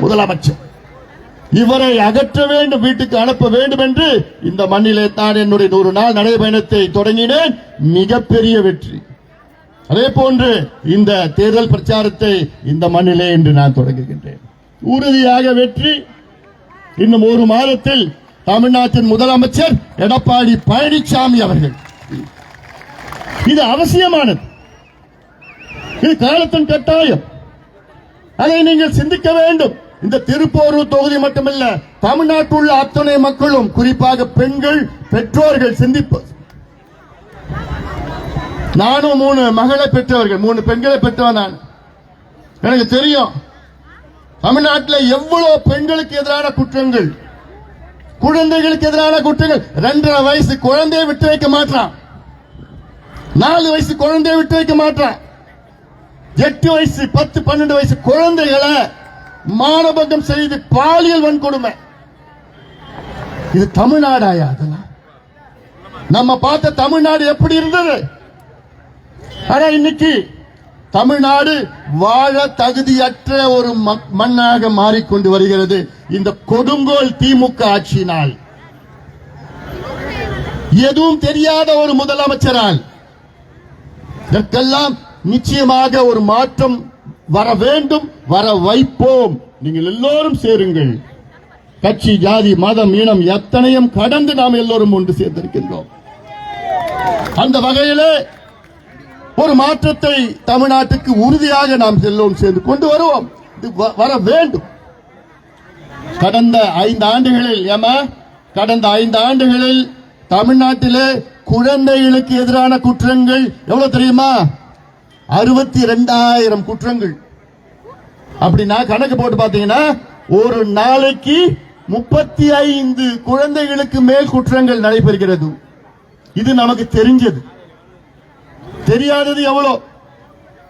முதலமைச்சர். இவரை அகற்ற வேண்டும், வீட்டுக்கு அனுப்ப வேண்டும் என்று இந்த மண்ணிலே தான் என்னுடைய 100 நாள் நடைபயணத்தை தொடங்கினேன். மிகப்பெரிய வெற்றி. அதே போன்று இந்த தேர்தல் பிரச்சாரத்தை இந்த மண்ணிலே என்று நான் தொடங்குகின்றேன். உறுதியாக வெற்றி. இன்னும் 1 மாதத்தில் தமிழ்நாட்டின் முதலமைச்சர் எடப்பாடி பழனிசாமி அவர்கள். இது அவசியமானது, இது காலத்தின் கட்டாயம். அதை நீங்கள் சிந்திக்க வேண்டும். இந்த திருப்போரூர் தொகுதி மட்டுமல்ல, தமிழ்நாட்டில் உள்ள அத்தனை மக்களும், குறிப்பாக பெண்கள், பெற்றோர்கள் சிந்திப்பது. நானும் 3 மகளை பெற்றவர்கள், 3 பெண்களை பெற்றவன் நான். எனக்கு தெரியும் தமிழ்நாட்டில் எவ்வளவு பெண்களுக்கு எதிரான குற்றங்கள், குழந்தைகளுக்கு எதிரான குற்றங்கள். 2.5 வயசு குழந்தையை விட்டு வைக்க மாட்டான், 4 வயசு குழந்தையை விட்டு வைக்க மாட்டான், 8 வயசு 10, 12 வயசு குழந்தைகளை மானபங்கம் செய்து பாலியல் வன்கொடுமை. இது தமிழ்நாடாயா? அதெல்லாம் நம்ம பார்த்த தமிழ்நாடு எப்படி இருந்தது? ஆனா இன்னைக்கு தமிழ்நாடு வாழ தகுதியற்ற ஒரு மண்ணாக மாறிக்கொண்டு வருகிறது. இந்த கொடுங்கோல் திமுக ஆட்சியினால், எதுவும் தெரியாத ஒரு முதலமைச்சரால். இதற்கெல்லாம் நிச்சயமாக ஒரு மாற்றம் வர வேண்டும், வர வைப்போம். நீங்கள் எல்லோரும் சேருங்கள். கட்சி, ஜாதி, மதம், இனம் எத்தனையும் கடந்து நாம் எல்லோரும் ஒன்று சேர்ந்திருக்கின்றோம். அந்த வகையிலே ஒரு மாற்றத்தை தமிழ்நாட்டுக்கு உறுதியாக நாம் எல்லோரும் சேர்ந்து கொண்டு வருவோம். இது வர வேண்டும். கடந்த 5 ஆண்டுகளில் கடந்த 5 ஆண்டுகளில் தமிழ்நாட்டிலே குழந்தைகளுக்கு எதிரான குற்றங்கள் எவ்வளவு தெரியுமா? 62,000 குற்றங்கள். அப்படின்னா கணக்கு போட்டு பாத்தீங்கன்னா ஒரு நாளைக்கு 35 குழந்தைகளுக்கு மேல் குற்றங்கள் நடைபெறுகிறது. இது நமக்கு தெரிஞ்சது. தெரியாதது எவ்வளவு?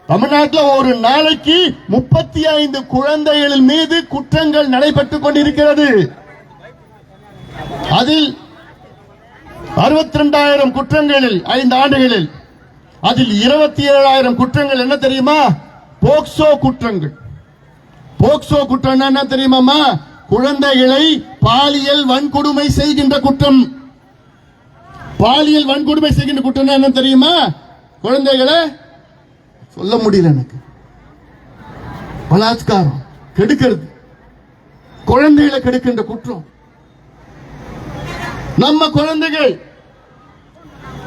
தமிழ்நாட்டில் ஒரு நாளைக்கு 35 குழந்தைகள் மீது குற்றங்கள் நடைபெற்றுக் கொண்டிருக்கிறது. அதில் 62,000 குற்றங்களில் 5 ஆண்டுகளில் அதில் 27,000 குற்றங்கள் என்ன தெரியுமா? போக்சோ குற்றங்கள். போக்சோ குற்றம் என்ன தெரியுமா? குழந்தைகளை பாலியல் வன்கொடுமை செய்கின்ற குற்றம். பாலியல் வன்கொடுமை செய்கின்ற குற்றம் என்ன தெரியுமா? குழந்தைகளை சொல்ல முடியல எனக்கு. பலாத்காரம், கெடுக்கிறது, குழந்தைகளை கெடுக்கின்ற குற்றம். நம்ம குழந்தைகள்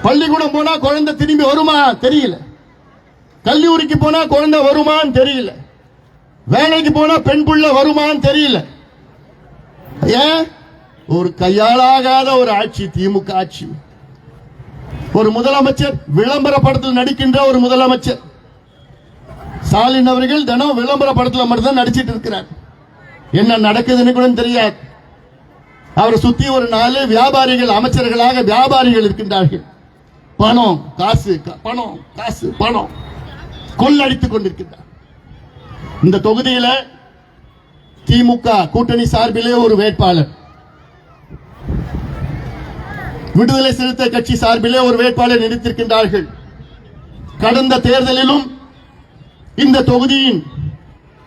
பள்ளிக்கூடம் போனா குழந்தை திரும்பி வருமா தெரியல, கல்லூரிக்கு போனா குழந்தை வருமான்னு தெரியல, வேலைக்கு போனா பெண் புள்ள வருமான்னு தெரியல. ஏன்? ஒரு கையாளாகாத ஒரு ஆட்சி திமுக ஆட்சி. ஒரு முதலமைச்சர் விளம்பர படத்தில் நடிக்கின்ற ஒரு முதலமைச்சர் ஸ்டாலின் அவர்கள் தினம் விளம்பர படத்தில் மட்டும்தான் நடிச்சிட்டு இருக்கிறார். என்ன நடக்குதுன்னு கூட தெரியாது. அவரை சுத்தி ஒரு 4 வியாபாரிகள், அமைச்சர்களாக வியாபாரிகள் இருக்கின்றார்கள். பணம், காசு, பணம், காசு, பணம் கொள்ளடித்துக் கொண்டிருக்கிறார். இந்த தொகுதியில திமுக கூட்டணி சார்பிலே ஒரு வேட்பாளர், விடுதலை சிறுத்தை கட்சி சார்பிலே ஒரு வேட்பாளர் நிறுத்திருக்கின்றார்கள். கடந்த தேர்தலிலும் இந்த தொகுதியின்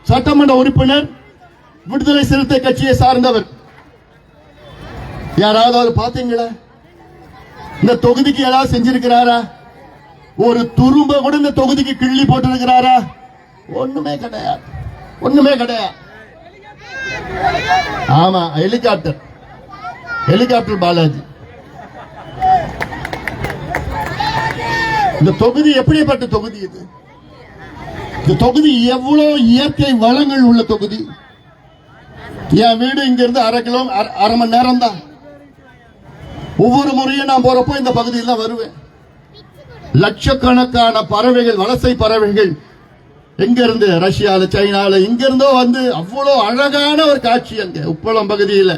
சட்டமன்ற உறுப்பினர் விடுதலை சிறுத்தை கட்சியை சார்ந்தவர். யாராவது அவர் பாத்தீங்களா? இந்த தொகுதிக்கு ஏதாவது செஞ்சிருக்கிறாரா? ஒரு துரும்ப கூட இந்த தொகுதிக்கு கிள்ளி போட்டிருக்கிறாரா? ஒண்ணுமே கிடையாது, ஒண்ணுமே கிடையாது. ஆமா, ஹெலிகாப்டர் பாலாஜி. இந்த தொகுதி எப்படிப்பட்ட தொகுதி இது? இந்த தொகுதி எவ்வளவு இயற்கை வளங்கள் உள்ள தொகுதி. என் வீடு இங்க இருந்து அரை மணி நேரம் தான். ஒவ்வொரு முறையும் நான் போறப்போ இந்த பகுதியில் தான் வருவேன். லட்சக்கணக்கான பறவைகள், வலசை பறவைகள் எங்க இருந்து, ரஷ்யால, சைனால, இங்க இருந்தோ வந்து அவ்வளவு அழகான ஒரு காட்சி அங்க உப்பளம் பகுதியில்.